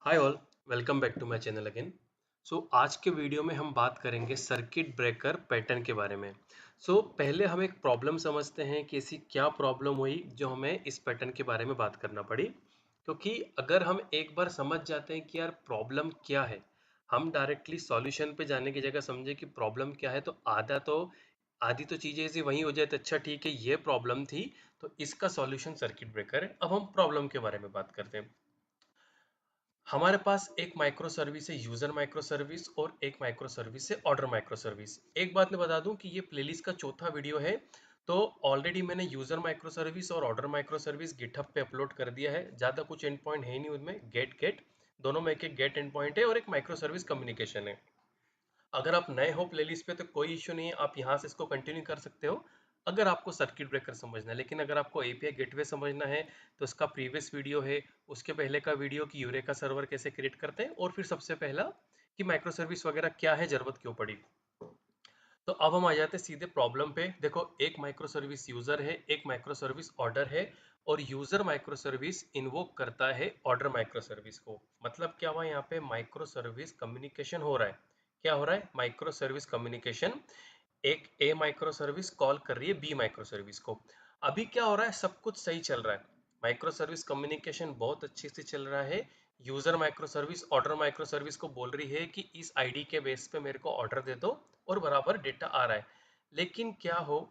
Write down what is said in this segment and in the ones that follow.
Hi all, welcome back to my channel again. आज के video में हम बात करेंगे सर्किट ब्रेकर पैटर्न के बारे में। पहले हम एक प्रॉब्लम समझते हैं कि ऐसी क्या प्रॉब्लम हुई जो हमें इस पैटर्न के बारे में बात करना पड़ी। क्योंकि अगर हम एक बार समझ जाते हैं कि यार प्रॉब्लम क्या है, हम डायरेक्टली सॉल्यूशन पे जाने की जगह समझे कि प्रॉब्लम क्या है, तो आधी तो चीज़ें ऐसी वहीं हो जाए तो अच्छा ठीक है, ये प्रॉब्लम थी तो इसका सॉल्यूशन सर्किट ब्रेकर है। अब हम प्रॉब्लम के बारे में बात करते हैं। हमारे पास एक माइक्रो सर्विस है यूजर माइक्रो सर्विस और एक माइक्रो सर्विस है ऑर्डर माइक्रो सर्विस। एक बात मैं बता दूं कि ये प्लेलिस्ट का चौथा वीडियो है। तो ऑलरेडी मैंने यूजर माइक्रो सर्विस और ऑर्डर माइक्रो सर्विस गिटहब पे अपलोड कर दिया है। ज़्यादा कुछ एंड पॉइंट है नहीं उनमें, गेट गेट दोनों में एक एक गेट एंड पॉइंट है और एक माइक्रो सर्विस कम्युनिकेशन है। अगर आप नए हो प्लेलिस्ट पे तो कोई इश्यू नहीं है, आप यहाँ से इसको कंटिन्यू कर सकते हो अगर आपको सर्किट ब्रेकर समझना है। लेकिन अगर आपको एपीआई गेटवे समझना है तो इसका प्रीवियस वीडियो है, उसके पहले का वीडियो कि यूरेका सर्वर कैसे क्रिएट करते हैं, और फिर सबसे पहला कि माइक्रो सर्विस वगैरह क्या है, जरूरत क्यों पड़ी। तो अब हम आ जाते हैं सीधे प्रॉब्लम पे। देखो, एक माइक्रो सर्विस यूजर है, एक माइक्रो सर्विस ऑर्डर है, और यूजर माइक्रो सर्विस इन्वोक करता है ऑर्डर माइक्रो सर्विस को। मतलब क्या हुआ, यहाँ पे माइक्रो सर्विस कम्युनिकेशन हो रहा है। क्या हो रहा है? Micro service communication. एक ए माइक्रो सर्विस कॉल कर रही है बी माइक्रो सर्विस को। अभी क्या हो रहा है, सब कुछ सही चल रहा है, माइक्रो सर्विस कम्युनिकेशन बहुत अच्छे से चल रहा है। User micro service order micro service को बोल रही है कि इस आईडी के बेस पे मेरे को ऑर्डर दे दो, और बराबर डेटा आ रहा है। लेकिन क्या हो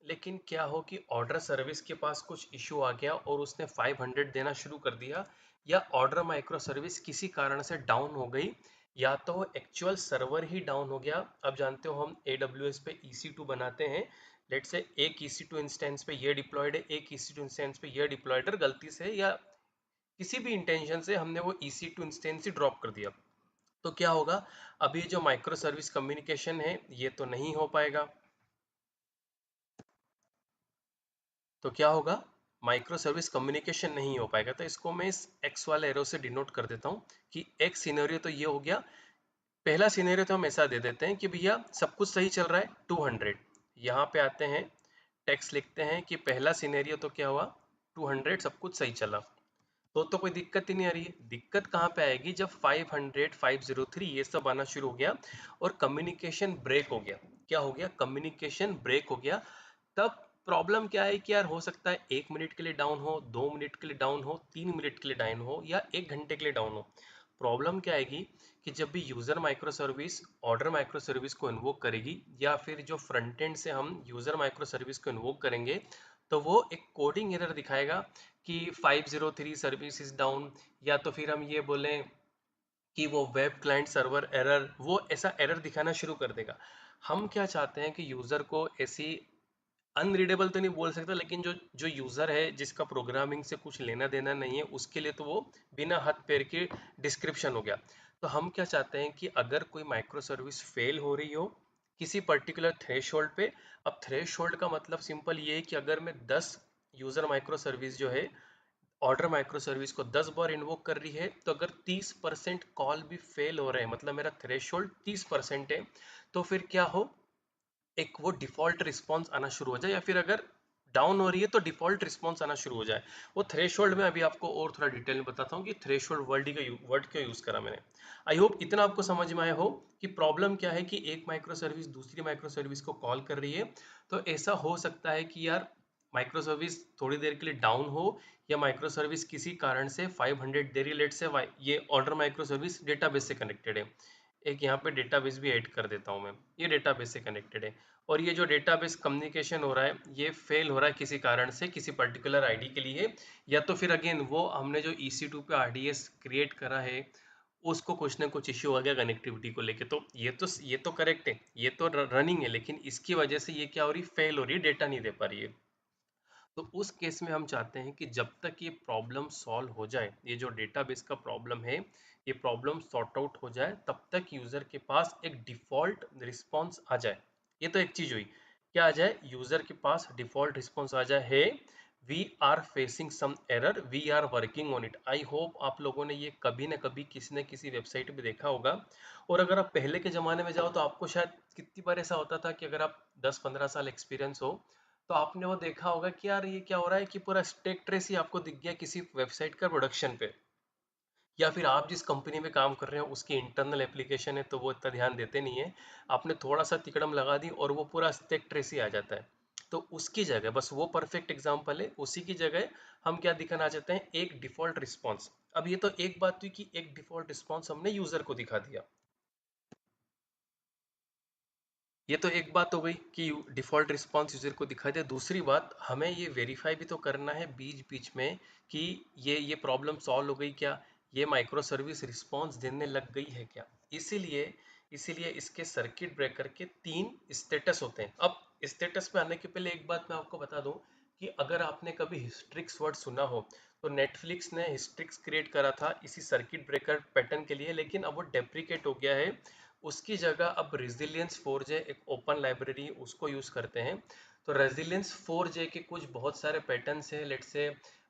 लेकिन क्या हो कि ऑर्डर सर्विस के पास कुछ इशू आ गया और उसने 500 देना शुरू कर दिया, या ऑर्डर माइक्रो सर्विस किसी कारण से डाउन हो गई, या तो एक्चुअल सर्वर ही डाउन हो गया। अब जानते हो हम AWS पे EC2 बनाते हैं। लेट से एक EC2 इंस्टेंस पे ये डिप्लॉयड है, एक EC2 इंस्टेंस पे ये डिप्लॉयड है, गलती से या किसी भी इंटेंशन से हमने वो EC2 इंस्टेंस ही ड्रॉप कर दिया। तो क्या होगा, अभी जो माइक्रो सर्विस कम्युनिकेशन है ये तो नहीं हो पाएगा। तो क्या होगा, माइक्रो सर्विस कम्युनिकेशन नहीं हो पाएगा। तो इसको मैं इस एक्स वाले एरो से डिनोट कर देता हूँ कि एक सिनेरियो तो ये हो गया। पहला सिनेरियो तो हम ऐसा दे देते हैं कि भैया सब कुछ सही चल रहा है, 200। यहाँ पे आते हैं, टेक्स्ट लिखते हैं कि पहला सिनेरियो तो क्या हुआ, 200 सब कुछ सही चला। तो कोई दिक्कत ही नहीं आ रही है। दिक्कत कहाँ पे आएगी, जब 500 503 ये सब आना शुरू हो गया और कम्युनिकेशन ब्रेक हो गया। क्या हो गया? कम्युनिकेशन ब्रेक हो गया। तब प्रॉब्लम क्या है कि यार हो सकता है 1 मिनट के लिए डाउन हो, 2 मिनट के लिए डाउन हो, 3 मिनट के लिए डाउन हो, या 1 घंटे के लिए डाउन हो। प्रॉब्लम क्या आएगी कि जब भी user micro service order micro service को इन्वोक करेगी, या फिर जो फ्रंट एंड से हम यूजर माइक्रो सर्विस को इन्वोक करेंगे, तो वो एक कोडिंग एरर दिखाएगा कि 503 सर्विस इज डाउन, या तो फिर हम ये बोलें कि वो वेब क्लाइंट सर्वर एरर, वो ऐसा एरर दिखाना शुरू कर देगा। हम क्या चाहते हैं कि यूजर को ऐसी अनरीडेबल तो नहीं बोल सकता, लेकिन जो जो यूजर है जिसका प्रोग्रामिंग से कुछ लेना देना नहीं है, उसके लिए तो वो बिना हाथ पैर के डिस्क्रिप्शन हो गया। तो हम क्या चाहते हैं कि अगर कोई माइक्रो सर्विस फेल हो रही हो किसी पर्टिकुलर थ्रेशोल्ड पे। अब थ्रेशोल्ड का मतलब सिंपल ये है कि अगर मैं 10 यूजर माइक्रो सर्विस जो है ऑर्डर माइक्रो सर्विस को 10 बार इन्वोक कर रही है, तो अगर 30% कॉल भी फेल हो रहे हैं, मतलब मेरा थ्रेशोल्ड 30% है, तो फिर क्या हो, एक वो डिफॉल्ट रिस्पॉन्स आना शुरू हो जाए, या फिर अगर डाउन हो रही है तो डिफॉल्ट रिस्पॉन्स आना शुरू हो जाए। वो थ्रेशोल्ड में अभी आपको और थोड़ा डिटेल में बताता हूँ कि थ्रेशोल्ड वर्ड क्यों यूज करा मैंने। आई होप इतना आपको समझ में आया हो कि प्रॉब्लम क्या है कि एक माइक्रो सर्विस दूसरी माइक्रो सर्विस को कॉल कर रही है। तो ऐसा हो सकता है कि यार माइक्रो सर्विस थोड़ी देर के लिए डाउन हो, या माइक्रो सर्विस किसी कारण से 500 दे रही, लेट से ये ऑर्डर माइक्रो सर्विस डेटाबेस से कनेक्टेड है। एक यहाँ पे डेटाबेस भी ऐड कर देता हूँ मैं, ये डेटाबेस से कनेक्टेड है, और ये जो डेटाबेस कम्युनिकेशन हो रहा है ये फेल हो रहा है किसी कारण से किसी पर्टिकुलर आईडी के लिए, या तो फिर अगेन वो हमने जो EC2 पे RDS क्रिएट करा है उसको कुछ ना कुछ इश्यू आ गया कनेक्टिविटी को लेके। तो ये तो करेक्ट है, ये तो रनिंग है, लेकिन इसकी वजह से ये क्या हो रही, फेल हो रही है, डेटा नहीं दे पा रही है। तो उस केस में हम चाहते हैं कि जब तक ये प्रॉब्लम सॉल्व हो जाए, ये जो डेटाबेस का प्रॉब्लम है ये प्रॉब्लम सॉर्ट आउट हो जाए, तब तक यूजर के पास एक डिफॉल्ट रिस्पॉन्स आ जाए। ये तो एक चीज हुई, क्या आ जाए, यूजर के पास डिफॉल्ट रिस्पॉन्स आ जाए है, we are facing some error, we are working on it. I hope आप लोगों ने ये कभी ना कभी किसी न किसी वेबसाइट पे देखा होगा। और अगर आप पहले के ज़माने में जाओ तो आपको शायद कितनी बार ऐसा होता था कि अगर आप 10-15 साल एक्सपीरियंस हो तो आपने वो देखा होगा कि यार ये क्या हो रहा है कि पूरा स्टेक ट्रेस ही आपको दिख गया किसी वेबसाइट का प्रोडक्शन पे, या फिर आप जिस कंपनी में काम कर रहे हो उसकी इंटरनल एप्लीकेशन है तो वो इतना ध्यान देते नहीं है, आपने थोड़ा सा तिकड़म लगा दी और वो पूरा स्टेक ट्रेस ही आ जाता है। तो उसकी जगह, बस वो परफेक्ट एग्जांपल है, उसी की जगह हम क्या दिखाना चाहते हैं, एक डिफॉल्ट रिस्पॉन्स। अब ये तो एक बात हुई कि एक डिफॉल्ट रिस्पॉन्स हमने यूजर को दिखा दिया, ये तो एक बात हो गई कि डिफॉल्ट रिस्पॉन्स यूजर को दिखा दिया। दूसरी बात, हमें ये वेरीफाई भी तो करना है बीच बीच में कि ये प्रॉब्लम सॉल्व हो गई क्या, ये माइक्रो सर्विस रिस्पॉन्स देने लग गई है क्या। इसीलिए इसीलिए इसके सर्किट ब्रेकर के 3 स्टेटस होते हैं। अब स्टेटस पे आने के पहले एक बात मैं आपको बता दूं कि अगर आपने कभी हिस्ट्रिक्स वर्ड सुना हो तो नेटफ्लिक्स ने हिस्ट्रिक्स क्रिएट करा था इसी सर्किट ब्रेकर पैटर्न के लिए, लेकिन अब वो डेप्रिकेट हो गया है। उसकी जगह अब रेजिलियंस 4J एक ओपन लाइब्रेरी, उसको यूज करते हैं। तो रेजिलियंस 4J के कुछ बहुत सारे पैटर्न्स हैं, लेट से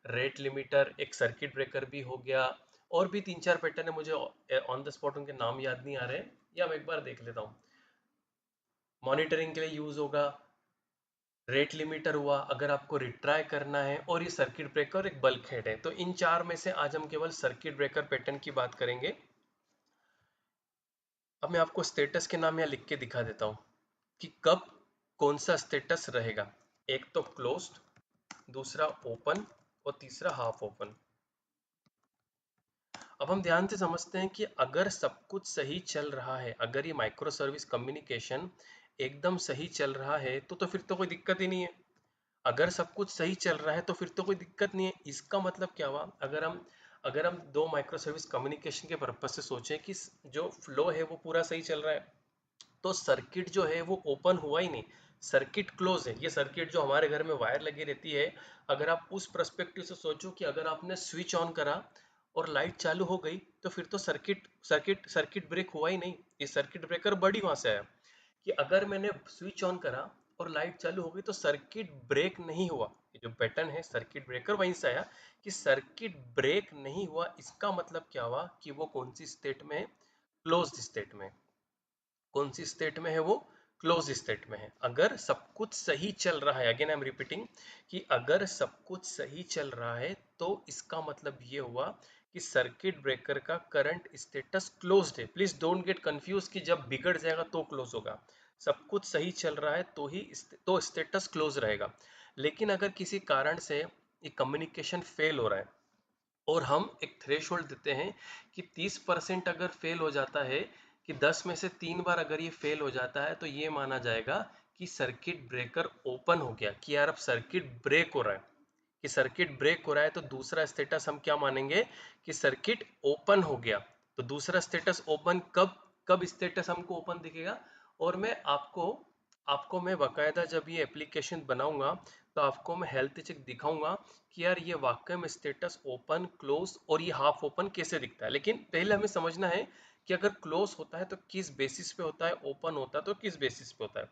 रेट लिमिटर, एक सर्किट ब्रेकर भी हो गया, और भी 3-4 पैटर्न है, मुझे ऑन द स्पॉट उनके नाम याद नहीं आ रहे, या मैं एक बार देख लेता हूँ। मॉनिटरिंग के लिए यूज होगा, रेट लिमिटर हुआ अगर आपको रिट्राई करना है, और ये सर्किट ब्रेकर एक बल्क हेड है। तो इन 4 में से आज हम केवल सर्किट ब्रेकर पैटर्न की बात करेंगे। अब मैं आपको स्टेटस के नाम यहाँ लिख के दिखा देता हूँ कि कब कौन सा स्टेटस रहेगा। एक तो क्लोज्ड, दूसरा ओपन, और तीसरा हाफ ओपन। अब हम ध्यान से समझते हैं कि अगर सब कुछ सही चल रहा है, अगर ये माइक्रो सर्विस कम्युनिकेशन एकदम सही चल रहा है तो फिर तो कोई दिक्कत ही नहीं है। अगर सब कुछ सही चल रहा है तो फिर तो कोई दिक्कत नहीं है। इसका मतलब क्या हुआ, अगर हम दो माइक्रो सर्विस कम्युनिकेशन के पर्पज से सोचें कि जो फ्लो है वो पूरा सही चल रहा है, तो सर्किट जो है वो ओपन हुआ ही नहीं, सर्किट क्लोज है। ये सर्किट जो हमारे घर में वायर लगी रहती है, अगर आप उस पर्सपेक्टिव से सोचो कि अगर आपने स्विच ऑन करा और लाइट चालू हो गई तो फिर तो सर्किट ब्रेक हुआ ही नहीं। ये सर्किट ब्रेकर बड़ी वहां से आया कि अगर मैंने स्विच ऑन करा और लाइट चालू हो गई तो सर्किट ब्रेक नहीं हुआ। ये जो पैटर्न है सर्किट ब्रेकर वहीं से आया कि सर्किट ब्रेक नहीं हुआ। इसका मतलब क्या हुआ कि वो कौन सी स्टेट में है, क्लोज्ड स्टेट में। कौन सी स्टेट में है वो, क्लोज स्टेट में है। अगर सब कुछ सही चल रहा है, अगेन आई एम रिपीटिंग कि अगर सब कुछ सही चल रहा है तो इसका मतलब ये हुआ कि सर्किट ब्रेकर का करंट स्टेटस क्लोज्ड है। प्लीज डोंट गेट कंफ्यूज कि जब बिगड़ जाएगा तो क्लोज होगा। सब कुछ सही चल रहा है तो ही तो स्टेटस क्लोज रहेगा। लेकिन अगर किसी कारण से ये कम्युनिकेशन फेल हो रहा है और हम एक थ्रेशोल्ड देते हैं कि 30% अगर फेल हो जाता है, कि 10 में से 3 बार अगर ये फेल हो जाता है तो ये माना जाएगा कि सर्किट ब्रेकर ओपन हो गया, कि यार अब सर्किट ब्रेक हो रहा है। कि सर्किट ब्रेक हो रहा है तो दूसरा स्टेटस हम क्या मानेंगे कि सर्किट ओपन हो गया। तो दूसरा स्टेटस ओपन, कब कब स्टेटस हमको ओपन दिखेगा। और मैं आपको आपको मैं बाकायदा जब ये एप्लीकेशन बनाऊंगा तो आपको मैं हेल्थ चेक दिखाऊंगा कि यार ये वाकई में स्टेटस ओपन, क्लोज और ये हाफ ओपन कैसे दिखता है। लेकिन पहले हमें समझना है कि अगर क्लोज होता है तो किस बेसिस पे होता है, ओपन होता है तो किस बेसिस पे होता है।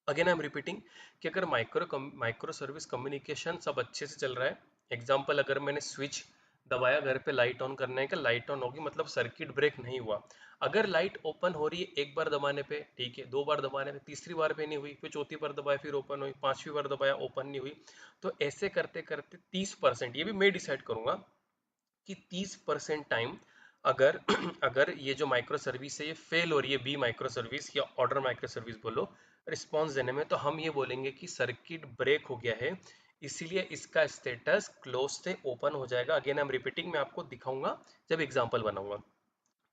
अगेन आई एम रिपीटिंग कि अगर माइक्रो सर्विस कम्युनिकेशन सब अच्छे से चल रहा है, एग्जांपल अगर मैंने स्विच दबाया घर पे लाइट ऑन करने का, लाइट ऑन होगी मतलब सर्किट ब्रेक नहीं हुआ। अगर लाइट ओपन हो रही है एक बार दबाने पे ठीक है, दो बार दबाने पे, तीसरी बार पे नहीं हुई, फिर चौथी बार दबाया फिर ओपन हुई, पांचवी बार दबाया ओपन नहीं हुई, तो ऐसे करते करते 30%, ये भी मैं डिसाइड करूंगा कि 30% टाइम अगर अगर ये जो माइक्रो सर्विस है ये फेल हो रही है, बी माइक्रो सर्विस या ऑर्डर माइक्रो सर्विस बोलो, रिस्पॉन्स देने में, तो हम ये बोलेंगे कि सर्किट ब्रेक हो गया है, इसीलिए इसका स्टेटस क्लोज से ओपन हो जाएगा। अगेन आई एम रिपीटिंग, मैं आपको दिखाऊंगा जब एग्जांपल बनाऊंगा।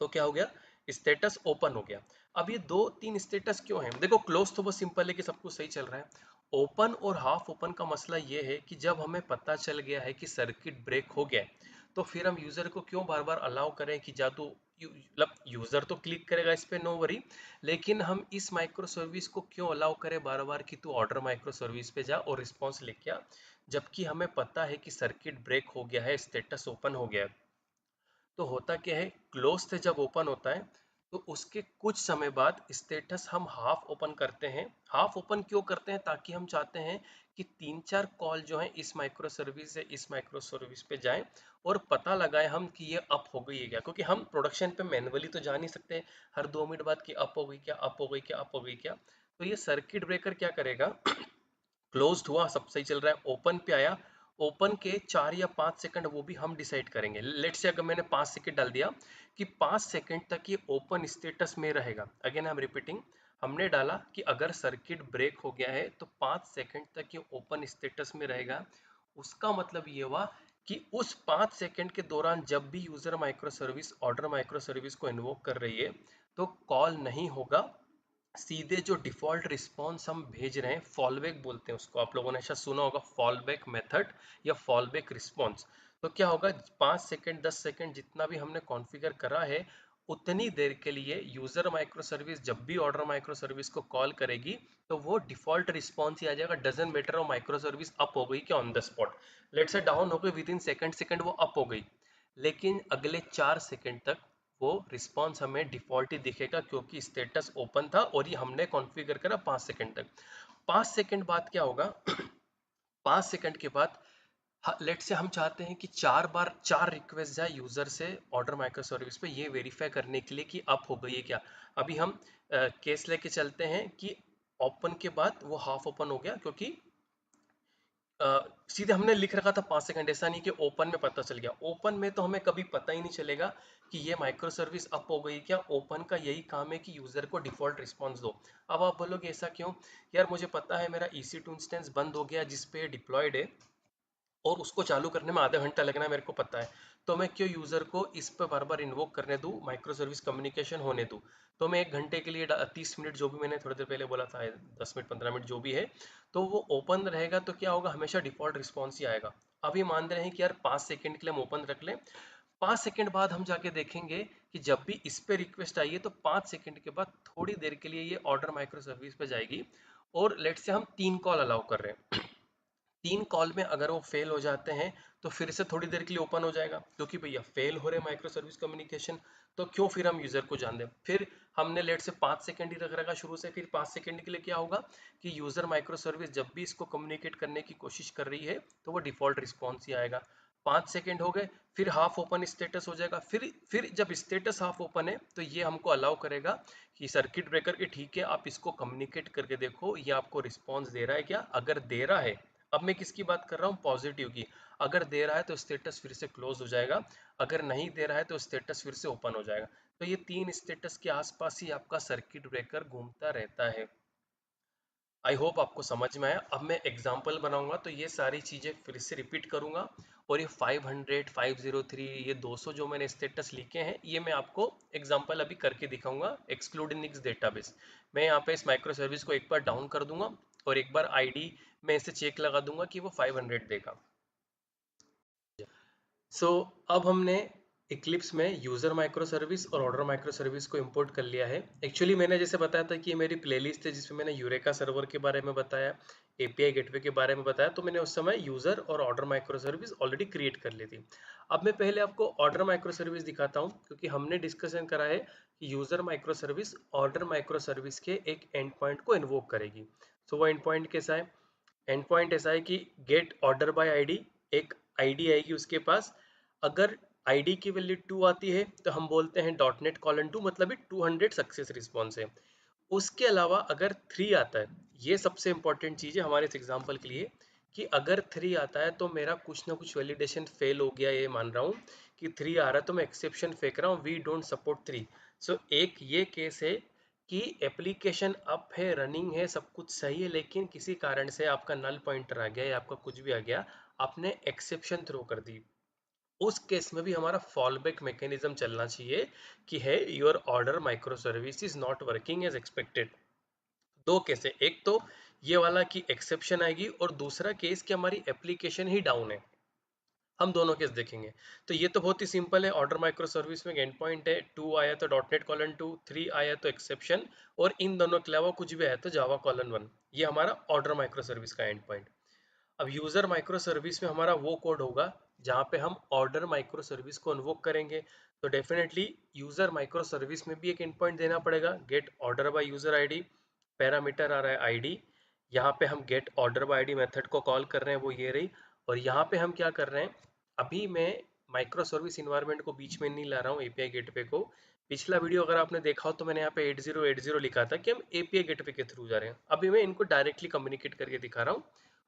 तो क्या हो गया, स्टेटस ओपन हो गया। अब ये 2-3 स्टेटस क्यों है, देखो क्लोज तो बहुत सिंपल है कि सब कुछ सही चल रहा है। ओपन और हाफ ओपन का मसला ये है कि जब हमें पता चल गया है कि सर्किट ब्रेक हो गया है तो फिर हम यूजर को क्यों बार बार अलाउ करें कि जा तो मतलब यूजर तो क्लिक करेगा इस पे, नो वरी, लेकिन हम इस माइक्रो सर्विस को क्यों अलाउ करें बार बार कि तू ऑर्डर माइक्रो सर्विस पे जा और रिस्पॉन्स लेके आ, जबकि हमें पता है कि सर्किट ब्रेक हो गया है, स्टेटस ओपन हो गया है। तो होता क्या है, क्लोज से जब ओपन होता है तो उसके कुछ समय बाद स्टेटस हम हाफ ओपन करते हैं। हाफ ओपन क्यों करते हैं, ताकि हम चाहते हैं कि 3-4 कॉल जो है इस माइक्रो सर्विस से इस माइक्रो सर्विस पे जाएं और पता लगाएं हम कि ये अप हो गई है क्या, क्योंकि हम प्रोडक्शन पे मैन्युअली तो जा नहीं सकते हर 2 मिनट बाद कि अप हो गई क्या, अप हो गई क्या, अप हो गई क्या। तो ये सर्किट ब्रेकर क्या करेगा, क्लोज्ड हुआ सब सही चल रहा है, ओपन पे आया ओपन के 4 या 5 सेकंड वो भी हम डिसाइड करेंगे। लेट्स से अगर मैंने 5 सेकंड डाल दिया कि 5 सेकंड तक ये ओपन स्टेटस में रहेगा। अगेन आई एम रिपीटिंग, हमने डाला कि अगर सर्किट ब्रेक हो गया है तो 5 सेकंड तक ये ओपन स्टेटस में रहेगा। उसका मतलब ये हुआ कि उस 5 सेकंड के दौरान जब भी user micro service order micro service को इन्वोक कर रही है तो कॉल नहीं होगा, सीधे जो डिफॉल्ट रिस्पॉन्स हम भेज रहे हैं, फॉलबैक बोलते हैं उसको, आप लोगों ने शायद सुना होगा फॉलबैक मेथड या फॉलबैक रिस्पॉन्स। तो क्या होगा, 5 सेकंड 10 सेकंड जितना भी हमने कॉन्फ़िगर करा है उतनी देर के लिए यूजर माइक्रो सर्विस जब भी ऑर्डर माइक्रो सर्विस को कॉल करेगी तो वो डिफॉल्ट रिस्पॉन्स ही आ जाएगा। डजंट मैटर वो माइक्रो सर्विस अप हो गई क्या on the spot, let's say down हो गई, विद इन सेकंड वो अप हो गई, लेकिन अगले 4 सेकंड तक वो रिस्पॉन्स हमें डिफॉल्ट ही दिखेगा क्योंकि स्टेटस ओपन था और ये हमने कॉन्फ़िगर करा 5 सेकंड तक। 5 सेकंड बाद क्या होगा 5 सेकंड के बाद लेट से हम चाहते हैं कि 4 बार 4 रिक्वेस्ट जाए यूजर से ऑर्डर माइक्रो सर्विस पे ये वेरीफाई करने के लिए कि अप हो गई है क्या। अभी हम केस लेके चलते हैं कि ओपन के बाद वो हाफ ओपन हो गया क्योंकि सीधे हमने लिख रखा था 5 सेकंड, ऐसा नहीं कि ओपन में पता चल गया। ओपन में तो हमें कभी पता ही नहीं चलेगा कि ये माइक्रो सर्विस अप हो गई क्या। ओपन का यही काम है कि यूजर को डिफॉल्ट रिस्पॉन्स दो। अब आप बोलोगे ऐसा क्यों यार, मुझे पता है मेरा EC2 इंस्टेंस बंद हो गया जिस पे डिप्लॉयड है और उसको चालू करने में आधा घंटा लगना है, मेरे को पता है, तो मैं क्यों यूजर को इस पर बार बार इन्वोक करने दूं, माइक्रो सर्विस कम्युनिकेशन होने दूं। तो मैं 1 घंटे के लिए 30 मिनट जो भी मैंने थोड़ी देर पहले बोला था, 10 मिनट 15 मिनट जो भी है, तो वो ओपन रहेगा तो क्या होगा, हमेशा डिफॉल्ट रिस्पॉन्स ही आएगा। अभी मान रहे हैं कि यार 5 सेकंड के लिए हम ओपन रख लें, 5 सेकंड बाद हम जाके देखेंगे कि जब भी इस पे रिक्वेस्ट आई है तो 5 सेकंड के बाद थोड़ी देर के लिए ये ऑर्डर माइक्रो सर्विस पे जाएगी और लेट से हम 3 कॉल अलाउ कर रहे हैं। 3 कॉल में अगर वो फेल हो जाते हैं तो फिर से थोड़ी देर के लिए ओपन हो जाएगा क्योंकि भैया फेल हो रहे माइक्रो सर्विस कम्युनिकेशन, तो क्यों फिर हम यूजर को जान दें। फिर हमने लेट से 5 सेकंड ही रख रखा शुरू से, फिर 5 सेकंड के लिए क्या होगा कि यूजर माइक्रो सर्विस जब भी इसको कम्युनिकेट करने की कोशिश कर रही है तो वो डिफॉल्ट रिस्पॉन्स ही आएगा। 5 सेकंड हो गए, फिर हाफ ओपन स्टेटस हो जाएगा। फिर जब स्टेटस हाफ ओपन है तो ये हमको अलाउ करेगा कि सर्किट ब्रेकर के ठीक है आप इसको कम्युनिकेट करके देखो ये आपको रिस्पॉन्स दे रहा है क्या। अगर दे रहा है, अब मैं किसकी बात कर रहा हूँ, पॉजिटिव की, अगर दे रहा है तो स्टेटस फिर से क्लोज हो जाएगा, अगर नहीं दे रहा है तो स्टेटस फिर से ओपन हो जाएगा। तो ये 3 स्टेटस के आसपास ही आपका सर्किट ब्रेकर घूमता रहता है। आई होप आपको समझ में आया। अब मैं एग्जाम्पल बनाऊंगा तो ये सारी चीज़ें फिर से रिपीट करूंगा और ये 500 503 ये 200 जो मैंने स्टेटस लिखे हैं ये मैं आपको एग्जाम्पल अभी करके दिखाऊंगा एक्सक्लूडिंग निक्स डेटाबेस। मैं यहाँ पे इस माइक्रो सर्विस को एक बार डाउन कर दूंगा और एक बार आईडी में इसे चेक लगा दूंगा कि वो 500 देगा। अब हमने इक्लिप्स में यूज़र माइक्रो सर्विस और ऑर्डर माइक्रो सर्विस को इंपोर्ट कर लिया है। एक्चुअली मैंने जैसे बताया था कि ये मेरी प्लेलिस्ट है जिसमें मैंने यूरेका सर्वर के बारे में बताया, API गेटवे के बारे में बताया, तो मैंने उस समय यूज़र और order micro service already create कर ली थी। अब मैं पहले आपको ऑर्डर माइक्रो सर्विस दिखाता हूँ क्योंकि हमने डिस्कशन करा है कि user micro service order micro service के एक एंड पॉइंट को इन्वोक करेगी। वो एंड पॉइंट कैसा है, एंड पॉइंट ऐसा है कि गेट ऑर्डर बाय आईडी, एक आईडी आएगी उसके पास, अगर आईडी की वैल्यू 2 आती है तो हम बोलते हैं डॉट नेट कॉलन 2, मतलब 200 सक्सेस रिस्पॉन्स है। उसके अलावा अगर 3 आता है, ये सबसे इंपॉर्टेंट चीज़ है हमारे इस एग्जाम्पल के लिए, कि अगर 3 आता है तो मेरा कुछ ना कुछ वैलिडेशन फेल हो गया, ये मान रहा हूँ कि 3 आ रहा है तो मैं एक्सेप्शन फेंक रहा हूँ, वी डोंट सपोर्ट 3। एक ये केस है कि एप्लीकेशन अप है, रनिंग है, सब कुछ सही है, लेकिन किसी कारण से आपका नल पॉइंटर आ गया या आपका कुछ भी आ गया, आपने एक्सेप्शन थ्रो कर दी। उस केस में भी हमारा फॉलबैक मैकेनिज्म चलना चाहिए कि है your order micro service is not working as expected. दो केस है, एक तो ये वाला कि एक्सेप्शन आएगी और दूसरा केस कि हमारी एप्लीकेशन ही डाउन है। हम दोनों केस देखेंगे। तो ये तो बहुत ही सिंपल है, ऑर्डर माइक्रो सर्विस में एंड पॉइंट है, 2 आया तो डॉट नेट कॉलन 2, 3 आया तो एक्सेप्शन, और इन दोनों के अलावा कुछ भी आया तो जावा कॉलन 1। ये हमारा ऑर्डर माइक्रो सर्विस का एंड पॉइंट। अब यूजर माइक्रो सर्विस में हमारा वो कोड होगा जहाँ पे हम ऑर्डर माइक्रो सर्विस को इन्वोक करेंगे। तो डेफिनेटली यूजर माइक्रो सर्विस में भी एक एंड पॉइंट देना पड़ेगा, get order by user ID, parameter आ रहा है आईडी, यहाँ पे हम get order by ID method को कॉल कर रहे हैं, वो ये रही। और यहाँ पे हम क्या कर रहे हैं, अभी मैं माइक्रो सर्विस इन्वायरमेंट को बीच में नहीं ला रहा हूँ, एपीआई गेटवे को। पिछला वीडियो अगर आपने देखा हो तो मैंने यहाँ पे 8080 लिखा था कि हम एपीआई गेटवे के थ्रू जा रहे हैं, अभी मैं इनको डायरेक्टली कम्युनिकेट करके दिखा रहा हूँ।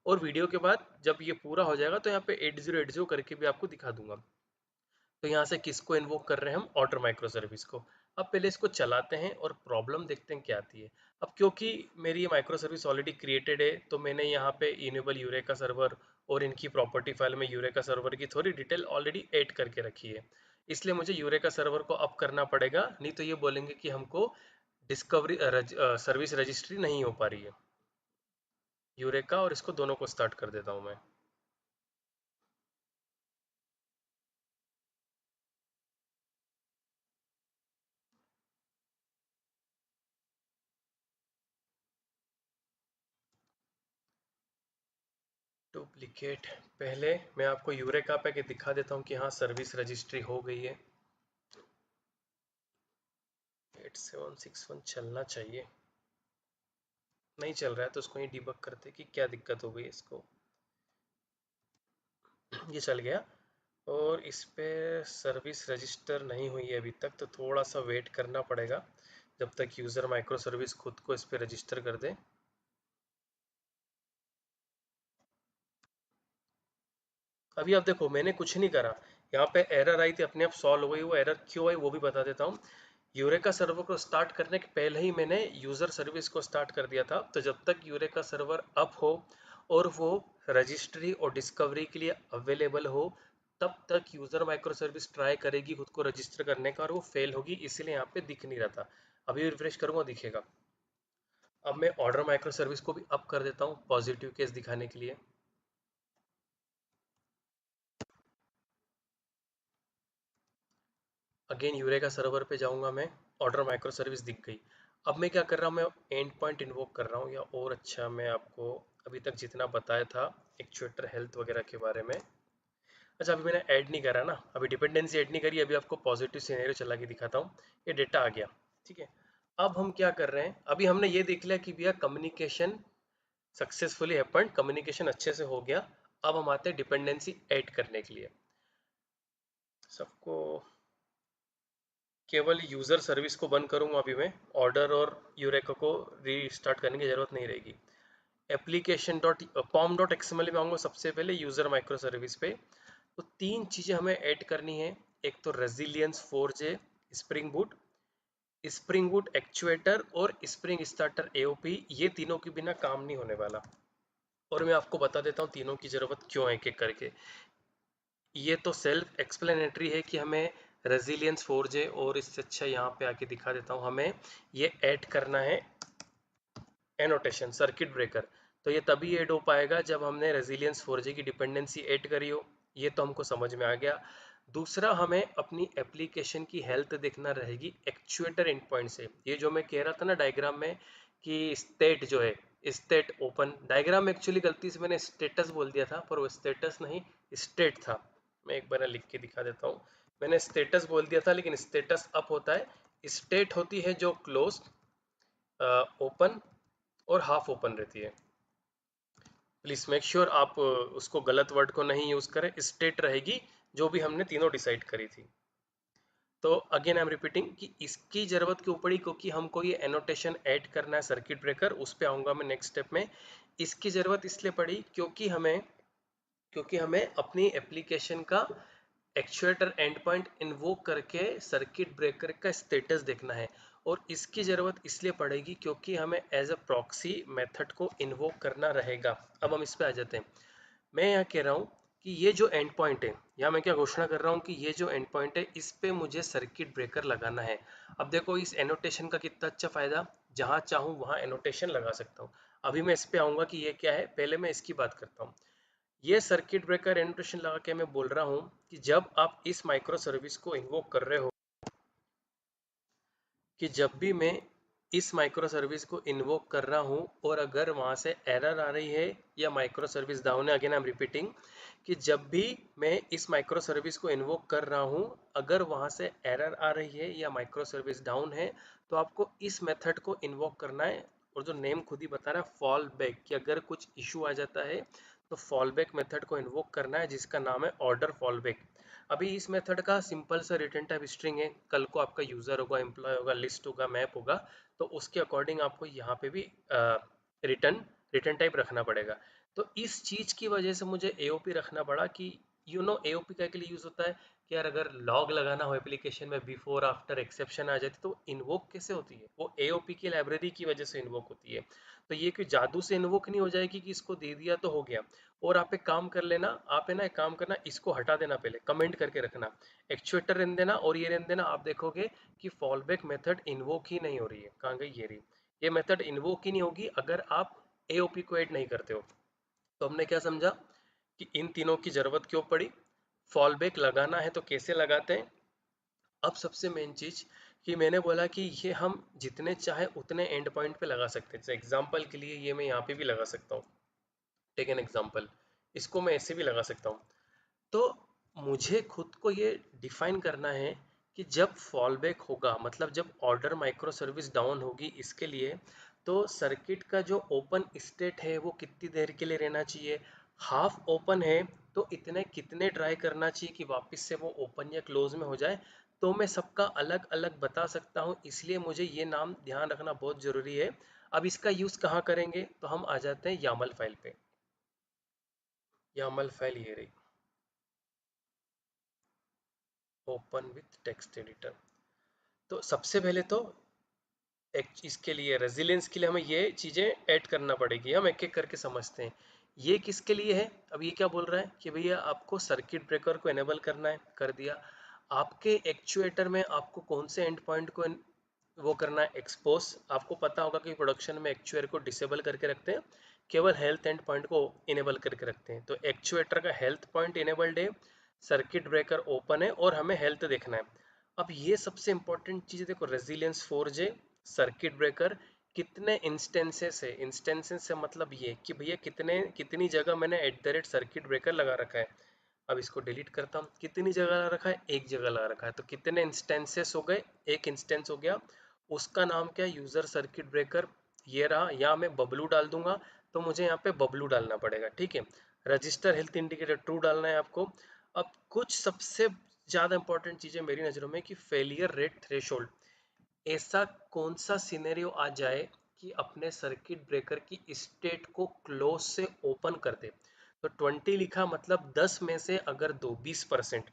और वीडियो के बाद जब ये पूरा हो जाएगा तो यहाँ पे 8080 करके भी आपको दिखा दूंगा। तो यहाँ से किसको इन्वोक कर रहे हैं हम, ऑर्डर माइक्रो सर्विस को। अब पहले इसको चलाते हैं और प्रॉब्लम देखते हैं क्या आती है। अब क्योंकि मेरी ये माइक्रो सर्विस ऑलरेडी क्रिएटेड है तो मैंने यहाँ पे इनेबल यूरेका सर्वर और इनकी प्रॉपर्टी फाइल में यूरेका सर्वर की थोड़ी डिटेल ऑलरेडी ऐड करके रखी है, इसलिए मुझे यूरेका सर्वर को अप करना पड़ेगा, नहीं तो ये बोलेंगे कि हमको डिस्कवरी सर्विस रजिस्ट्री नहीं हो पा रही है। यूरेका और इसको दोनों को स्टार्ट कर देता हूँ मैं। डुप्लीकेट, पहले मैं आपको यूरेका पे के दिखा देता हूँ कि हाँ सर्विस रजिस्ट्री हो गई है। 8761 चलना चाहिए, नहीं चल रहा है तो उसको ही डिबग करते कि क्या दिक्कत हो गई इसको। ये चल गया और इस पे सर्विस रजिस्टर नहीं हुई है अभी तक, तो थोड़ा सा वेट करना पड़ेगा जब तक यूज़र माइक्रो सर्विस खुद को इस पे रजिस्टर कर दे। अभी आप देखो मैंने कुछ नहीं करा, यहाँ पे एरर आई थी अपने आप सॉल्व हो गई। वो एरर क्यों आई वो भी बता देता हूँ। यूरेका सर्वर को स्टार्ट करने के पहले ही मैंने यूज़र सर्विस को स्टार्ट कर दिया था, तो जब तक यूरेका सर्वर अप हो और वो रजिस्ट्री और डिस्कवरी के लिए अवेलेबल हो तब तक यूज़र माइक्रो सर्विस ट्राई करेगी खुद को रजिस्टर करने का और वो फेल होगी, इसीलिए यहाँ पे दिख नहीं रहा था। अभी रिफ्रेश करूँगा दिखेगा। अब मैं ऑर्डर माइक्रो सर्विस को भी अप कर देता हूँ पॉजिटिव केस दिखाने के लिए। अगेन यूरेका सर्वर पे जाऊंगा मैं, ऑर्डर माइक्रो सर्विस दिख गई। अब मैं क्या कर रहा हूँ, मैं एंड पॉइंट इन्वोक कर रहा हूँ, या और अच्छा मैं आपको अभी तक जितना बताया था एक्चुएटर हेल्थ वगैरह के बारे में। अच्छा अभी मैंने ऐड नहीं करा ना, अभी डिपेंडेंसी ऐड नहीं करी, अभी आपको पॉजिटिव सिनेरियो चला के दिखाता हूँ। ये डेटा आ गया, ठीक है। अब हम क्या कर रहे हैं, अभी हमने ये देख लिया कि भैया कम्युनिकेशन सक्सेसफुली हैपेंड, कम्युनिकेशन अच्छे से हो गया। अब हम आते हैं डिपेंडेंसी ऐड करने के लिए। सबको केवल यूज़र सर्विस को बंद करूंगा अभी मैं, ऑर्डर और यूरेका को रीस्टार्ट करने की ज़रूरत नहीं रहेगी। एप्लीकेशन डॉट पॉम डॉट एक्सएमएल में आऊँगा सबसे पहले यूज़र माइक्रो सर्विस पे। तो तीन चीज़ें हमें ऐड करनी है, एक तो resilience 4J spring boot, spring boot actuator और स्प्रिंग स्टार्टर एओपी, ये तीनों के बिना काम नहीं होने वाला। और मैं आपको बता देता हूँ तीनों की ज़रूरत क्यों है एक एक करके। ये तो सेल्फ एक्सप्लेनेटरी है कि हमें रेजिलियंस 4J, और इससे अच्छा यहाँ पे आके दिखा देता हूँ, हमें ये ऐड करना है एनोटेशन सर्किट ब्रेकर। तो ये तभी ऐड हो पाएगा जब हमने रेजिलियंस 4J की डिपेंडेंसी ऐड करी हो, ये तो हमको समझ में आ गया। दूसरा हमें अपनी एप्लीकेशन की हेल्थ देखना रहेगी एक्चुएटर एंड पॉइंट से। ये जो मैं कह रहा था ना डायग्राम में कि स्टेट जो है, स्टेट ओपन, डायग्राम में एक्चुअली गलती से मैंने स्टेटस बोल दिया था पर वो स्टेटस नहीं स्टेट था। मैं एक बार लिख के दिखा देता हूँ, मैंने स्टेटस बोल दिया था लेकिन स्टेटस अप होता है। स्टेट होती है जो क्लोज, ओपन और हाफ ओपन रहती है। प्लीज मेक श्योर आप उसको गलत वर्ड को नहीं यूज करें, स्टेट रहेगी जो भी हमने तीनों डिसाइड करी थी। तो अगेन आई एम रिपीटिंग कि इसकी जरूरत क्यों पड़ी, क्योंकि हमको ये एनोटेशन ऐड करना है सर्किट ब्रेकर, उस पर आऊंगा मैं नेक्स्ट स्टेप में। इसकी जरूरत इसलिए पड़ी क्योंकि हमें अपनी एप्लीकेशन का एक्चुएटर एंड पॉइंट इन्वोक करके सर्किट ब्रेकर का स्टेटस देखना है। और इसकी ज़रूरत इसलिए पड़ेगी क्योंकि हमें एज अ प्रॉक्सी मेथड को इन्वोक करना रहेगा। अब हम इस पे आ जाते हैं। मैं यहाँ कह रहा हूँ कि ये जो एंड पॉइंट है, यहाँ मैं क्या घोषणा कर रहा हूँ कि ये जो एंड पॉइंट है इस पे मुझे सर्किट ब्रेकर लगाना है। अब देखो इस एनोटेशन का कितना अच्छा फ़ायदा, जहाँ चाहूँ वहाँ एनोटेशन लगा सकता हूँ। अभी मैं इस पे आऊँगा कि ये क्या है, पहले मैं इसकी बात करता हूँ। ये सर्किट ब्रेकर एनोटेशन लगा के मैं बोल रहा हूँ कि जब आप इस माइक्रो सर्विस को इन्वोक कर रहे हो, कि जब भी मैं इस माइक्रो सर्विस को इन्वोक कर रहा हूँ और अगर वहाँ से एरर आ रही है या माइक्रो सर्विस डाउन है, अगेन आई एम रिपीटिंग कि जब भी मैं इस माइक्रो सर्विस को इन्वोक कर रहा हूँ अगर वहाँ से एरर आ रही है या माइक्रो सर्विस डाउन है तो आपको इस मेथड को इन्वोक करना है। और जो नेम खुद ही बता रहा है फॉल बैक, कि अगर कुछ इशू आ जाता है तो फॉल बैक मेथड को इन्वोक करना है जिसका नाम है ऑर्डर फॉल बैक। अभी इस मेथड का सिंपल सा रिटर्न टाइप स्ट्रिंग है, कल को आपका यूजर होगा, एम्प्लॉय होगा, लिस्ट होगा, मैप होगा, तो उसके अकॉर्डिंग आपको यहाँ पे भी रिटर्न रिटर्न टाइप रखना पड़ेगा। तो इस चीज की वजह से मुझे एओपी रखना पड़ा कि एओपी का के लिए यूज होता है कि यार अगर लॉग लगाना हो एप्लीकेशन में बिफोर आफ्टर एक्सेप्शन आ जाती तो इन्वोक कैसे होती है, वो एओपी की लाइब्रेरी की वजह से इन्वोक होती है। तो ये कोई जादू से इन्वोक नहीं हो जाएगी कि इसको दे दिया तो हो गया। और आप एक काम कर लेना, आप है ना एक काम करना, इसको हटा देना, पहले कमेंट करके रखना, एक्चुएटर रहने देना और ये रहने देना। आप देखोगे कि फॉलबैक मेथड इन्वोक ही नहीं हो रही है। कहाँ गई ये रही, ये मेथड इन्वोक ही नहीं होगी अगर आप एओपी को ऐड नहीं करते हो। तो हमने क्या समझा कि इन तीनों की जरूरत क्यों पड़ी, फॉल बैक लगाना है तो कैसे लगाते हैं। अब सबसे मेन चीज कि मैंने बोला कि ये हम जितने चाहे उतने एंड पॉइंट पे लगा सकते हैं। जैसे एग्जांपल के लिए ये मैं यहाँ पे भी लगा सकता हूँ, टेक एन एग्जांपल, इसको मैं ऐसे भी लगा सकता हूँ। तो मुझे खुद को ये डिफाइन करना है कि जब फॉल बैक होगा, मतलब जब ऑर्डर माइक्रो सर्विस डाउन होगी, इसके लिए तो सर्किट का जो ओपन स्टेट है वो कितनी देर के लिए रहना चाहिए। हाफ ओपन है तो इतने कितने ट्राई करना चाहिए कि वापस से वो ओपन या क्लोज में हो जाए। तो मैं सबका अलग अलग बता सकता हूँ, इसलिए मुझे ये नाम ध्यान रखना बहुत ज़रूरी है। अब इसका यूज़ कहाँ करेंगे, तो हम आ जाते हैं यामल फाइल पे। यामल फाइल ये रही, ओपन विथ टेक्स्ट एडिटर। तो सबसे पहले तो एक इसके लिए रेजिलियंस के लिए हमें ये चीज़ें ऐड करना पड़ेगी। हम एक एक करके समझते हैं। ये किसके लिए है, अब ये क्या बोल रहा है कि भैया आपको सर्किट ब्रेकर को एनेबल करना है, कर दिया। आपके एक्चुएटर में आपको कौन से एंड पॉइंट को वो करना है, एक्सपोज। आपको पता होगा कि प्रोडक्शन में एक्चुएटर को डिसेबल करके रखते हैं, केवल हेल्थ एंड पॉइंट को इनेबल करके रखते हैं। तो एक्चुएटर का हेल्थ पॉइंट इनेबल्ड है, सर्किट ब्रेकर ओपन है और हमें हेल्थ देखना है। अब ये सबसे इंपॉर्टेंट चीज़ देखो, रेजिलियंस 4J सर्किट ब्रेकर कितने इंस्टेंसेस है। इंस्टेंसेस से मतलब ये कि भैया कितने कितनी जगह मैंने at the rate circuit breaker लगा रखा है। अब इसको डिलीट करता हूँ, कितनी जगह लगा रखा है, एक जगह लगा रखा है। तो कितने इंस्टेंसेस हो गए, एक इंस्टेंस हो गया, उसका नाम क्या है, यूजर सर्किट ब्रेकर। ये रहा, यहाँ मैं बबलू डाल दूंगा तो मुझे यहाँ पे बबलू डालना पड़ेगा, ठीक है। रजिस्टर हेल्थ इंडिकेटर ट्रू डालना है आपको। अब कुछ सबसे ज़्यादा इंपॉर्टेंट चीज़ें मेरी नज़रों में कि फेलियर रेट थ्रेशोल्ड। ऐसा कौन सा सिनेरियो आ जाए कि अपने सर्किट ब्रेकर की स्टेट को क्लोज से ओपन कर दे। तो 20 लिखा मतलब 10 में से अगर दो, 20%,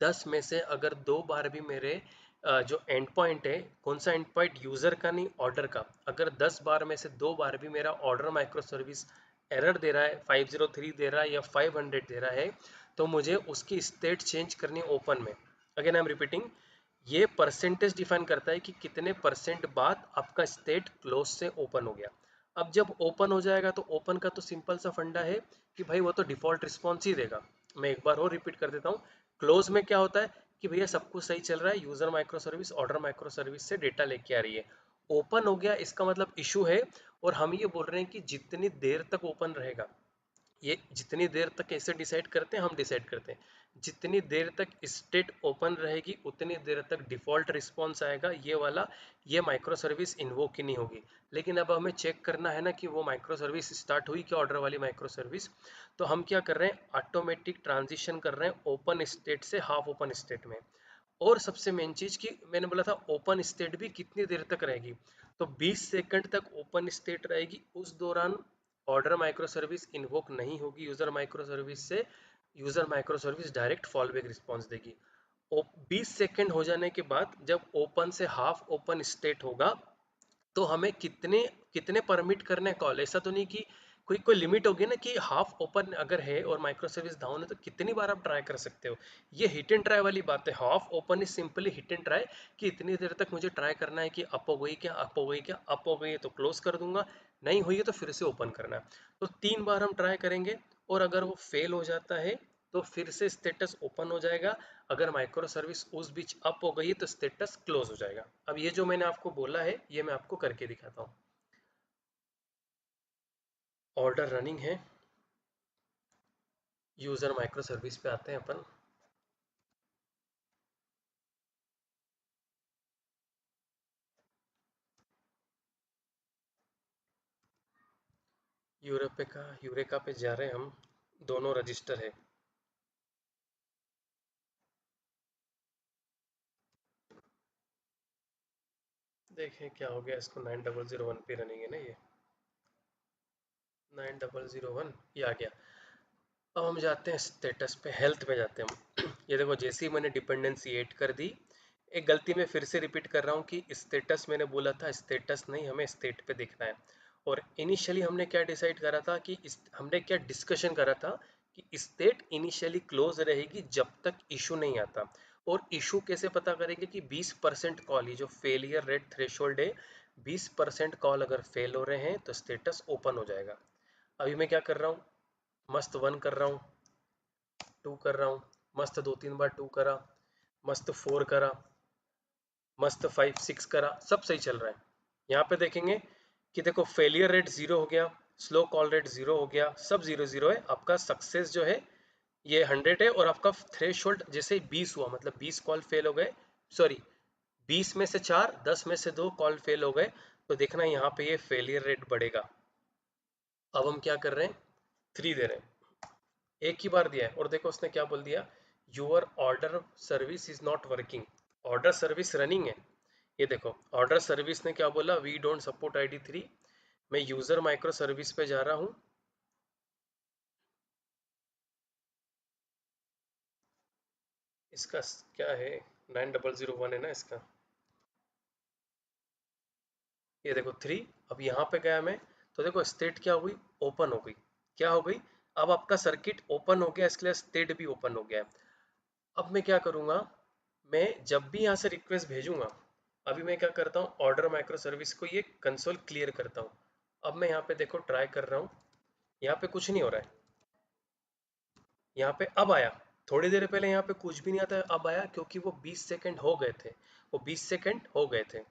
10 में से अगर दो बार भी मेरे जो एंड पॉइंट है, कौन सा एंड पॉइंट, यूजर का नहीं ऑर्डर का, अगर 10 बार में से दो बार भी मेरा ऑर्डर माइक्रो सर्विस एरर दे रहा है, 503 दे रहा है या 500 दे रहा है, तो मुझे उसकी स्टेट चेंज करनी है ओपन में। अगेन आई एम रिपीटिंग, ये परसेंटेज डिफाइन करता है कि कितने परसेंट बाद आपका स्टेट क्लोज से ओपन हो गया। अब जब ओपन हो जाएगा तो ओपन का तो सिंपल सा फंडा है कि भाई वो तो डिफॉल्ट रिस्पॉन्स ही देगा। मैं एक बार और रिपीट कर देता हूँ, क्लोज में क्या होता है कि भैया सब कुछ सही चल रहा है, user micro service order micro service से डेटा लेके आ रही है। ओपन हो गया इसका मतलब इशू है, और हम ये बोल रहे हैं कि जितनी देर तक ओपन रहेगा, ये जितनी देर तक कैसे डिसाइड करते हैं, हम डिसाइड करते हैं जितनी देर तक स्टेट ओपन रहेगी उतनी देर तक डिफॉल्ट रिस्पॉन्स आएगा ये वाला। ये माइक्रो सर्विस इन्वोक ही नहीं होगी। लेकिन अब हमें चेक करना है ना कि वो माइक्रो सर्विस स्टार्ट हुई क्या, ऑर्डर वाली माइक्रो सर्विस। तो हम क्या कर रहे हैं, ऑटोमेटिक ट्रांजिशन कर रहे हैं ओपन स्टेट से हाफ ओपन स्टेट में। और सबसे मेन चीज कि मैंने बोला था ओपन स्टेट भी कितनी देर तक रहेगी, तो 20 सेकंड तक ओपन स्टेट रहेगी। उस दौरान ऑर्डर माइक्रो सर्विस इन्वोक नहीं होगी यूजर माइक्रो सर्विस से, user micro service direct fallback response देगी। 20 सेकंड हो जाने के बाद जब ओपन से हाफ ओपन स्टेट होगा, तो हमें कितने कितने परमिट करने कॉल, ऐसा तो नहीं कि कोई कोई लिमिट होगी ना कि हाफ ओपन अगर है और माइक्रो सर्विस डाउन है तो कितनी बार आप ट्राई कर सकते हो। ये हिट एंड ट्राई वाली बात है, half open is simply hit and try, कि इतनी देर तक मुझे ट्राई करना है कि अप हो गई क्या, अप हो गई क्या, अप हो गई है तो क्लोज कर दूंगा, नहीं हुई है तो फिर से ओपन करना है। तो 3 बार हम ट्राई करेंगे, और अगर वो फेल हो जाता है तो फिर से स्टेटस ओपन हो जाएगा। अगर माइक्रो सर्विस उस बीच अप हो गई तो स्टेटस क्लोज हो जाएगा। अब ये जो मैंने आपको बोला है ये मैं आपको करके दिखाता हूँ। ऑर्डर रनिंग है, यूजर माइक्रो सर्विस पे आते हैं अपन। यूरेका पे जा रहे हैं हम, दोनों रजिस्टर है। देखें क्या हो गया, इसको 9001 पे रनिंग है ना ये। 9001 ये आ गया। अब हम जाते हैं स्टेटस पे, हेल्थ पे जाते हैं हम। ये देखो जैसे ही मैंने डिपेंडेंसी ऐड कर दी, एक गलती मैं फिर से रिपीट कर रहा हूँ कि स्टेटस मैंने बोला था स्टेटस नहीं, हमें स्टेट पे देखना है। और इनिशियली हमने क्या डिसाइड करा था कि हमने क्या डिस्कशन करा था कि स्टेट इनिशियली क्लोज रहेगी जब तक इशू नहीं आता। और इशू कैसे पता करेंगे कि 20% कॉल, ये जो फेलियर रेट थ्रेशोल्ड है, 20% कॉल अगर फेल हो रहे हैं तो स्टेटस ओपन हो जाएगा। अभी मैं क्या कर रहा हूँ, मस्त 1 कर रहा हूँ, 2 कर रहा हूँ, मस्त 2-3 बार 2 करा, मस्त 4 करा, मस्त 5-6 करा, सब सही चल रहा है। यहाँ पे देखेंगे कि देखो फेलियर रेट 0 हो गया, स्लो कॉल रेट 0 हो गया, सब 0-0 है। आपका सक्सेस जो है ये 100 है, और आपका थ्रेशोल्ड जैसे 20 हुआ, मतलब 20 कॉल फेल हो गए, सॉरी 20 में से 4, 10 में से 2 कॉल फेल हो गए, तो देखना यहाँ पे ये फेलियर रेट बढ़ेगा। अब हम क्या कर रहे हैं, 3 दे रहे हैं, एक ही बार दिया है। और देखो उसने क्या बोल दिया, your order service is not working. Order service running है। ये देखो ऑर्डर सर्विस ने क्या बोला, वी डोंट सपोर्ट ID3। मैं यूजर माइक्रो सर्विस पे जा रहा हूँ, इसका क्या है, 9001 है ना इसका। ये देखो 3, अब यहाँ पे गया मैं, तो देखो स्टेट क्या हुई, ओपन हो गई। क्या हो गई, अब आपका सर्किट ओपन हो गया, इसके लिए स्टेट भी ओपन हो गया है। अब मैं क्या करूँगा, मैं जब भी यहाँ से रिक्वेस्ट भेजूंगा, अभी मैं क्या करता हूँ, ऑर्डर माइक्रो सर्विस को ये कंसोल क्लियर करता हूँ। अब मैं यहाँ पे देखो ट्राई कर रहा हूँ, यहाँ पे कुछ नहीं हो रहा है। यहाँ पे अब आया, थोड़ी देर पहले यहाँ पे कुछ भी नहीं आता है, अब आया क्योंकि वो 20 सेकंड हो गए थे, वो 20 सेकंड हो गए थे।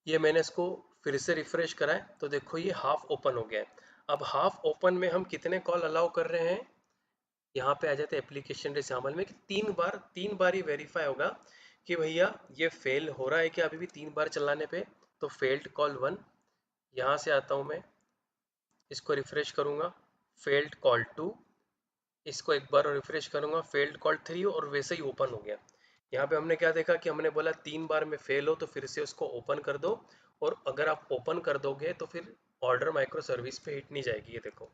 ये मैंने इसको फिर से रिफ्रेश करा है, तो देखो ये हाफ ओपन हो गया है। अब हाफ ओपन में हम कितने कॉल अलाउ कर रहे हैं, यहाँ पे आ जाते हैं एप्लीकेशन शामिल में कि 3 बार ही वेरीफाई होगा कि भैया ये फेल हो रहा है कि अभी भी 3 बार चलाने पे। तो फेल्ड कॉल 1, यहाँ से आता हूँ मैं, इसको रिफ्रेश करूँगा, फेल्ड कॉल 2, इसको एक बार और रिफ्रेश करूँगा, फेल्ड कॉल 3, और वैसे ही ओपन हो गया। यहाँ पे हमने क्या देखा कि हमने बोला 3 बार में फेल हो तो फिर से उसको ओपन कर दो, और अगर आप ओपन कर दोगे तो फिर ऑर्डर माइक्रो सर्विस पे हिट नहीं जाएगी। ये देखो,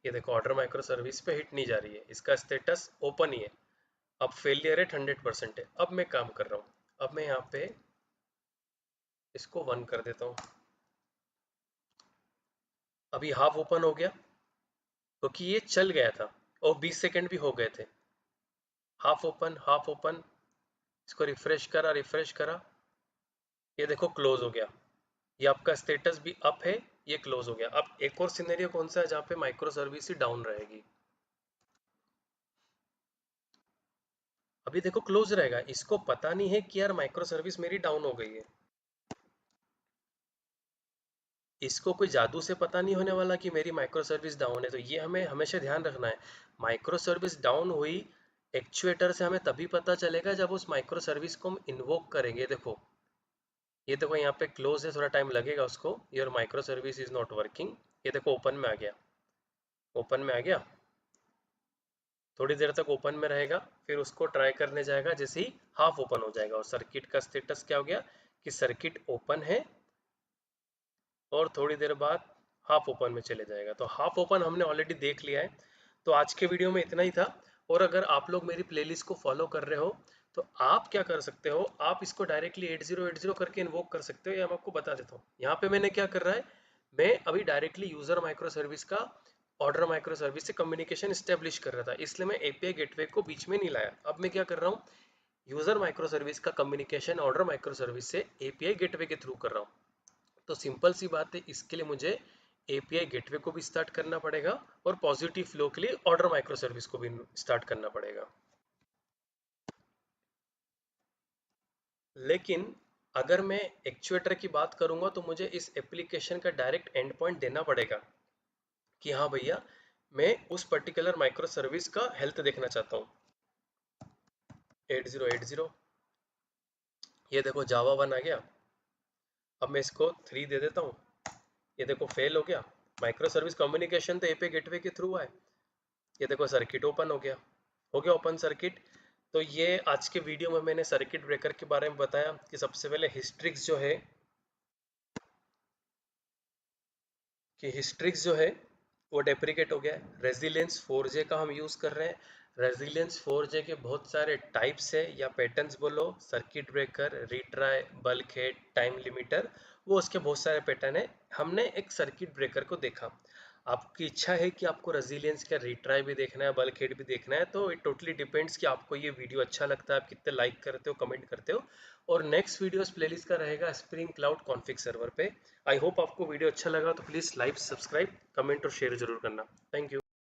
ये देखो ऑर्डर माइक्रो सर्विस पे हिट नहीं जा रही है, इसका स्टेटस ओपन ही है। अब फेलियर रेट 100% है। अब मैं काम कर रहा हूँ, अब मैं यहाँ पे इसको 1 कर देता हूँ, अभी हाफ ओपन हो गया क्योंकि ये चल गया था, और 20 सेकंड भी हो गए थे। हाफ ओपन, हाफ ओपन, इसको रिफ्रेश करा, ये देखो क्लोज हो गया। ये आपका स्टेटस भी अप है, ये क्लोज हो गया। अब एक और सिनेरियो कौन सा है जहाँ पे माइक्रो सर्विस ही डाउन रहेगी, अभी देखो क्लोज रहेगा, इसको पता नहीं है कि यार माइक्रो सर्विस मेरी डाउन हो गई है। इसको कोई जादू से पता नहीं होने वाला कि मेरी माइक्रो सर्विस डाउन है, तो ये हमें हमेशा ध्यान रखना है। माइक्रो सर्विस डाउन हुई एक्चुएटर से हमें तभी पता चलेगा जब उस माइक्रो सर्विस को हम इन्वोक करेंगे। देखो ये देखो यहाँ पे क्लोज है, थोड़ा टाइम लगेगा उसको, your micro service is not working. ये देखो ओपन में आ गया, ओपन में आ गया, थोड़ी देर तक ओपन में रहेगा, फिर उसको ट्राई करने जाएगा, जैसे ही हाफ ओपन हो जाएगा। और सर्किट का स्टेटस क्या हो गया कि सर्किट ओपन है, और थोड़ी देर बाद हाफ ओपन में चले जाएगा। तो हाफ ओपन हमने ऑलरेडी देख लिया है। तो आज के वीडियो में इतना ही था। और अगर आप लोग मेरी प्लेलिस्ट को फॉलो कर रहे हो तो आप क्या कर सकते हो, आप इसको डायरेक्टली 8080 करके इन्वोक कर सकते हो, या मैं आपको बता देता हूँ। यहाँ पे मैंने क्या कर रहा है, मैं अभी डायरेक्टली यूजर माइक्रो सर्विस का ऑर्डर माइक्रो सर्विस से कम्युनिकेशन स्टेब्लिश कर रहा था, इसलिए मैं एपीआई गेटवे को बीच में नहीं लाया। अब मैं क्या कर रहा हूँ, यूजर माइक्रो सर्विस का कम्युनिकेशन ऑर्डर माइक्रो सर्विस से एपीआई गेटवे के थ्रू कर रहा हूँ। तो सिंपल सी बात है, इसके लिए मुझे एपीआई गेटवे को भी स्टार्ट करना पड़ेगा, और पॉजिटिव फ्लो के लिए ऑर्डर माइक्रो सर्विस को भी स्टार्ट करना पड़ेगा। लेकिन अगर मैं एक्चुएटर की बात करूंगा तो मुझे इस एप्लीकेशन का डायरेक्ट एंड पॉइंट देना पड़ेगा कि हाँ भैया मैं उस पर्टिकुलर माइक्रो सर्विस का हेल्थ देखना चाहता हूँ। 8080, ये देखो जावा 1 आ गया। अब मैं इसको 3 दे देता हूँ, ये देखो फेल हो गया। माइक्रो सर्विस कम्युनिकेशन तो एपीआई गेटवे के थ्रू है। ये देखो सर्किट ओपन हो गया, हो गया ओपन सर्किट। तो ये आज के वीडियो में मैंने सर्किट ब्रेकर के बारे में बताया कि सबसे पहले हिस्ट्रिक्स जो है कि हिस्ट्रिक्स जो है वो डेप्रिकेट हो गया है। रेजिलियंस 4J का हम यूज़ कर रहे हैं। रेजिलियंस 4J के बहुत सारे टाइप्स है या पैटर्न्स बोलो, circuit breaker, retry, bulk head, time limiter, वो उसके बहुत सारे पैटर्न है। हमने एक सर्किट ब्रेकर को देखा। आपकी इच्छा है कि आपको रेजिलियंस का रिट्राई भी देखना है, बल्क हेड भी देखना है, तो इट टोटली डिपेंड्स कि आपको ये वीडियो अच्छा लगता है, आप कितने लाइक करते हो, कमेंट करते हो। और नेक्स्ट वीडियोस प्लेलिस्ट का रहेगा स्प्रिंग क्लाउड कॉन्फ़िग सर्वर पे। आई होप आपको वीडियो अच्छा लगा, तो प्लीज़ लाइक, सब्सक्राइब, कमेंट और शेयर जरूर करना। Thank you.